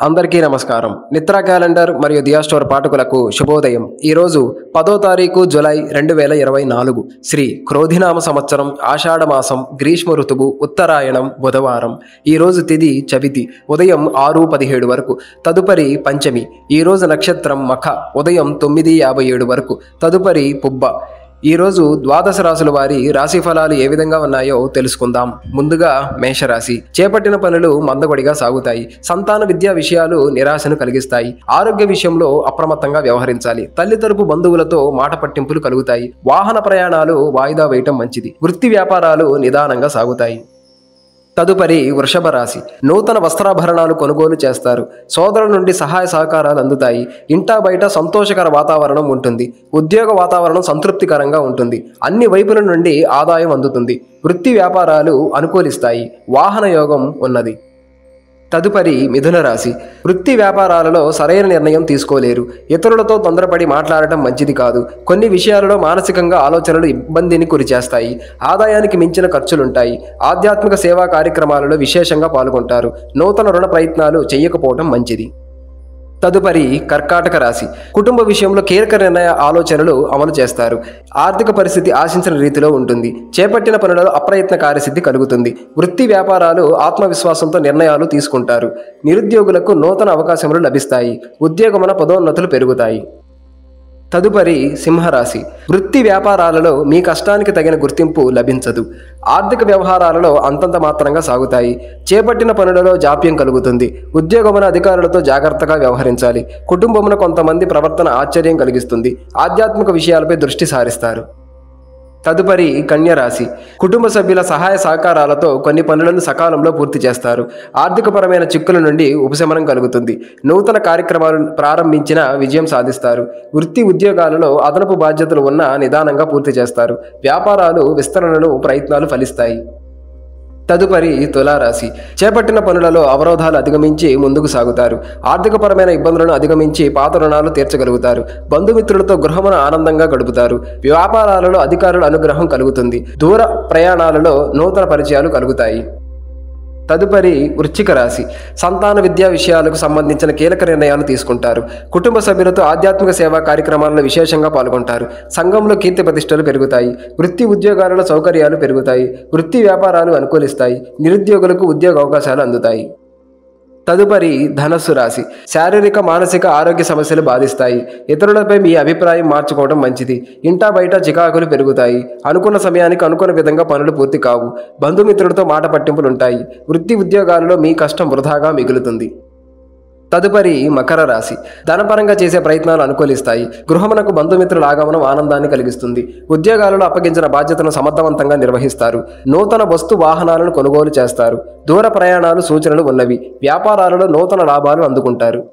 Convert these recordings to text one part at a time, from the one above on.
అందరికీ నమస్కారం. నిత్రా క్యాలెండర్ మరియు దియా స్టోర్ పాఠకులకు శుభోదయం. ఈరోజు 10వ తారీఖు జూలై 2024 శ్రీ క్రోధినామ సంవత్సరం ఆషాఢ మాసం గ్రీష్మ ఋతువు ఉత్తరాయణం బుధవారం. ఈరోజు తిథి చవితి ఉదయం 6:17 వరకు, తదుపరి పంచమి. ఈరోజు నక్షత్రం మఖ ఉదయం 9:57 వరకు, తదుపరి పుబ్బ. ఈరోజు ద్వాదశ రాశుల వారి రాశి ఫలాలు ఏ విధంగా ఉన్నాయో తెలుసుకుందాం. ముందుగా మేషరాశి. చేపట్టిన పనులు మందకొడిగా సాగుతాయి. సంతాన విద్యా విషయాలు నిరాశను కలిగిస్తాయి. ఆరోగ్య విషయంలో అప్రమత్తంగా వ్యవహరించాలి. తల్లి తరపు బంధువులతో మాట పట్టింపులు కలుగుతాయి. వాహన ప్రయాణాలు వాయిదా వేయటం మంచిది. వృత్తి వ్యాపారాలు నిదానంగా సాగుతాయి. తదుపరి వృషభ రాశి. నూతన వస్త్రాభరణాలు కొనుగోలు చేస్తారు. సోదరుల నుండి సహాయ సహకారాలు అందుతాయి. ఇంటా బయట సంతోషకర వాతావరణం ఉంటుంది. ఉద్యోగ వాతావరణం సంతృప్తికరంగా ఉంటుంది. అన్ని వైపుల నుండి ఆదాయం అందుతుంది. వృత్తి వ్యాపారాలు అనుకూలిస్తాయి. వాహన యోగం ఉన్నది. తదుపరి మిథున రాశి. వృత్తి వ్యాపారాలలో సరైన నిర్ణయం తీసుకోలేరు. ఇతరులతో తొందరపడి మాట్లాడటం మంచిది కాదు. కొన్ని విషయాలలో మానసికంగా ఆలోచనలు ఇబ్బందిని గురిచేస్తాయి. ఆదాయానికి మించిన ఖర్చులుంటాయి. ఆధ్యాత్మిక సేవా కార్యక్రమాలలో విశేషంగా పాల్గొంటారు. నూతన రుణ ప్రయత్నాలు చేయకపోవడం మంచిది. తదుపరి కర్కాటక రాశి. కుటుంబ విషయంలో కీలక నిర్ణయ ఆలోచనలు అమలు చేస్తారు. ఆర్థిక పరిస్థితి ఆశించిన రీతిలో ఉంటుంది. చేపట్టిన పనులలో అప్రయత్న కార్యసిద్ధి కలుగుతుంది. వృత్తి వ్యాపారాలు ఆత్మవిశ్వాసంతో నిర్ణయాలు తీసుకుంటారు. నిరుద్యోగులకు నూతన అవకాశములు లభిస్తాయి. ఉద్యోగమున పదోన్నతులు పెరుగుతాయి. తదుపరి సింహరాశి. వృత్తి వ్యాపారాలలో మీ కష్టానికి తగిన గుర్తింపు లభించదు. ఆర్థిక వ్యవహారాలలో అంతంత మాత్రంగా సాగుతాయి. చేపట్టిన పనులలో జాప్యం కలుగుతుంది. ఉద్యోగమున అధికారులతో జాగ్రత్తగా వ్యవహరించాలి. కుటుంబమున కొంతమంది ప్రవర్తన ఆశ్చర్యం కలిగిస్తుంది. ఆధ్యాత్మిక విషయాలపై దృష్టి సారిస్తారు. తదుపరి కన్యరాశి. కుటుంబ సభ్యుల సహాయ సహకారాలతో కొన్ని పనులను సకాలంలో పూర్తి చేస్తారు. ఆర్థికపరమైన చిక్కుల నుండి ఉపశమనం కలుగుతుంది. నూతన కార్యక్రమాలు ప్రారంభించిన విజయం సాధిస్తారు. వృత్తి ఉద్యోగాలలో అదనపు బాధ్యతలు ఉన్నా నిదానంగా పూర్తి చేస్తారు. వ్యాపారాలు విస్తరణలు ప్రయత్నాలు ఫలిస్తాయి. తదుపరి తులారాశి. చేపట్టిన పనులలో అవరోధాలు అధిగమించి ముందుకు సాగుతారు. ఆర్థికపరమైన ఇబ్బందులను అధిగమించి పాత రుణాలు తీర్చగలుగుతారు. బంధుమిత్రులతో గృహమును ఆనందంగా గడుపుతారు. వ్యాపారాలలో అధికారుల అనుగ్రహం కలుగుతుంది. దూర ప్రయాణాలలో నూతన పరిచయాలు కలుగుతాయి. తదుపరి వృశ్చిక రాశి. సంతాన విద్యా విషయాలకు సంబంధించిన కీలక నిర్ణయాలు తీసుకుంటారు. కుటుంబ సభ్యులతో ఆధ్యాత్మిక సేవా కార్యక్రమాలలో విశేషంగా పాల్గొంటారు. సంఘంలో కీర్తి ప్రతిష్టలు పెరుగుతాయి. వృత్తి ఉద్యోగాలలో సౌకర్యాలు పెరుగుతాయి. వృత్తి వ్యాపారాలు అనుకూలిస్తాయి. నిరుద్యోగులకు ఉద్యోగ అవకాశాలు అందుతాయి. తదుపరి ధనస్సు రాశి. శారీరక మానసిక ఆరోగ్య సమస్యలు బాధిస్తాయి. ఇతరులపై మీ అభిప్రాయం మార్చుకోవడం మంచిది. ఇంటా బయట చికాకులు పెరుగుతాయి. అనుకున్న సమయానికి అనుకున్న విధంగా పనులు పూర్తి కావు. బంధుమిత్రులతో మాట పట్టింపులుంటాయి. వృత్తి ఉద్యోగాలలో మీ కష్టం వృధాగా మిగులుతుంది. తదుపరి మకర రాశి. ధనపరంగా చేసే ప్రయత్నాలు అనుకూలిస్తాయి. గృహమునకు బంధుమిత్రుల ఆగమనం ఆనందాన్ని కలిగిస్తుంది. ఉద్యోగాలలో అప్పగించిన బాధ్యతను సమర్థవంతంగా నిర్వహిస్తారు. నూతన వస్తు వాహనాలను కొనుగోలు చేస్తారు. దూర ప్రయాణాలు సూచనలు ఉన్నవి. వ్యాపారాలలో నూతన లాభాలు అందుకుంటారు.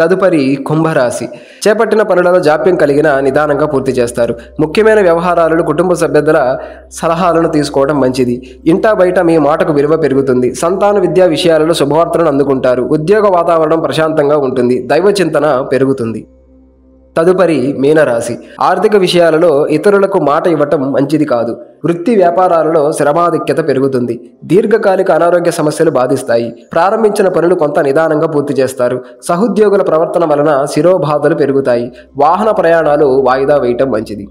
తదుపరి కుంభరాశి. చేపట్టిన పనులలో జాప్యం కలిగిన నిదానంగా పూర్తి చేస్తారు. ముఖ్యమైన వ్యవహారాలను కుటుంబ సభ్యుల సలహాలను తీసుకోవడం మంచిది. ఇంటా బయట మీ మాటకు విలువ పెరుగుతుంది. సంతాన విద్యా విషయాలలో శుభవార్తలను అందుకుంటారు. ఉద్యోగ వాతావరణం ప్రశాంతంగా ఉంటుంది. దైవ చింతన పెరుగుతుంది. తదుపరి మీనరాశి. ఆర్థిక విషయాలలో ఇతరులకు మాట ఇవ్వటం మంచిది కాదు. వృత్తి వ్యాపారాలలో శ్రమాధిక్యత పెరుగుతుంది. దీర్ఘకాలిక అనారోగ్య సమస్యలు బాధిస్తాయి. ప్రారంభించిన పనులు కొంత నిదానంగా పూర్తి చేస్తారు. సహోద్యోగుల ప్రవర్తన వలన శిరోబాధలు పెరుగుతాయి. వాహన ప్రయాణాలు వాయిదా వేయటం మంచిది.